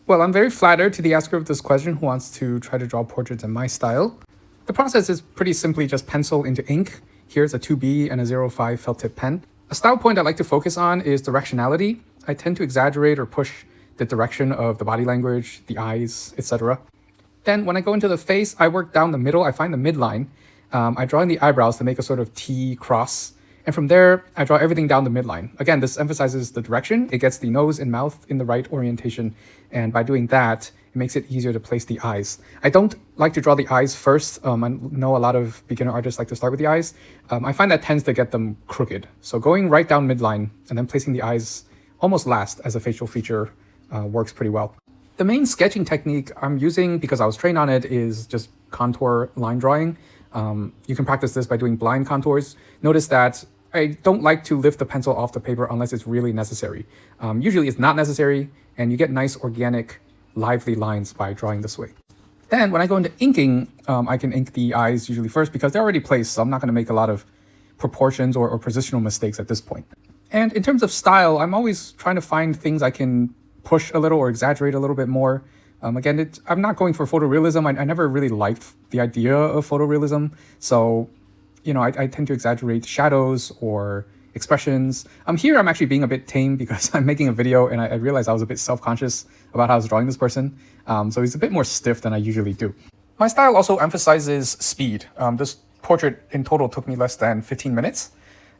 Well, I'm very flattered to the asker of this question who wants to try to draw portraits in my style. The process is pretty simply just pencil into ink. Here's a 2B and a 05 felt tip pen. A style point I like to focus on is directionality. I tend to exaggerate or push the direction of the body language, the eyes, etc. Then when I go into the face, I work down the middle. I find the midline. I draw in the eyebrows to make a sort of T cross. And from there, I draw everything down the midline. Again, this emphasizes the direction. It gets the nose and mouth in the right orientation. And by doing that, it makes it easier to place the eyes. I don't like to draw the eyes first. I know a lot of beginner artists like to start with the eyes. I find that tends to get them crooked. So going right down midline and then placing the eyes almost last as a facial feature works pretty well. The main sketching technique I'm using, because I was trained on it, is just contour line drawing. You can practice this by doing blind contours. Notice that I don't like to lift the pencil off the paper unless it's really necessary. Usually it's not necessary, and you get nice, organic, lively lines by drawing this way. Then when I go into inking, I can ink the eyes usually first because they're already placed, so I'm not going to make a lot of proportions or positional mistakes at this point. And in terms of style, I'm always trying to find things I can push a little or exaggerate a little bit more. Again, I'm not going for photorealism. I never really liked the idea of photorealism, so I tend to exaggerate shadows or expressions. Here I'm actually being a bit tame because I'm making a video and I realized I was a bit self-conscious about how I was drawing this person. So he's a bit more stiff than I usually do. My style also emphasizes speed. This portrait in total took me less than 15 minutes.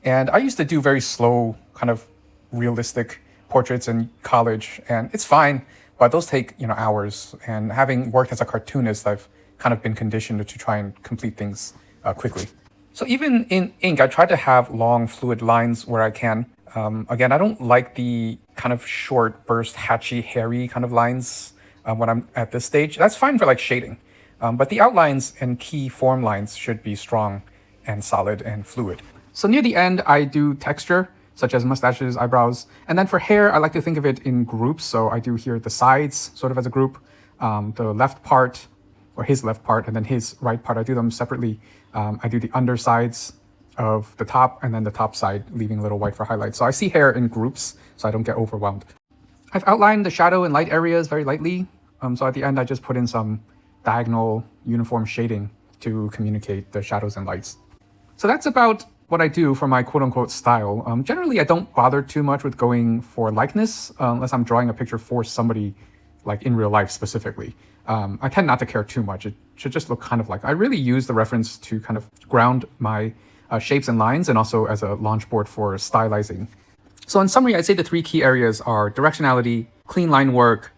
And I used to do very slow, kind of realistic portraits in college, and it's fine, but those take, hours. And having worked as a cartoonist, I've kind of been conditioned to try and complete things quickly. So even in ink, I try to have long fluid lines where I can. Again, I don't like the kind of short burst, hatchy, hairy kind of lines when I'm at this stage. That's fine for like shading. But the outlines and key form lines should be strong and solid and fluid. So near the end, I do texture, such as mustaches, eyebrows. And then for hair, I like to think of it in groups. So I do here the sides sort of as a group, the left part, or his left part, and then his right part. I do them separately. I do the undersides of the top and then the top side, leaving a little white for highlight. So I see hair in groups so I don't get overwhelmed. I've outlined the shadow and light areas very lightly. So at the end, I just put in some diagonal uniform shading to communicate the shadows and lights. So that's about what I do for my quote-unquote style. Generally, I don't bother too much with going for likeness unless I'm drawing a picture for somebody like in real life specifically. I tend not to care too much. It should just look kind of like, I really use the reference to kind of ground my shapes and lines and also as a launch board for stylizing. So in summary, I'd say the three key areas are directionality, clean line work,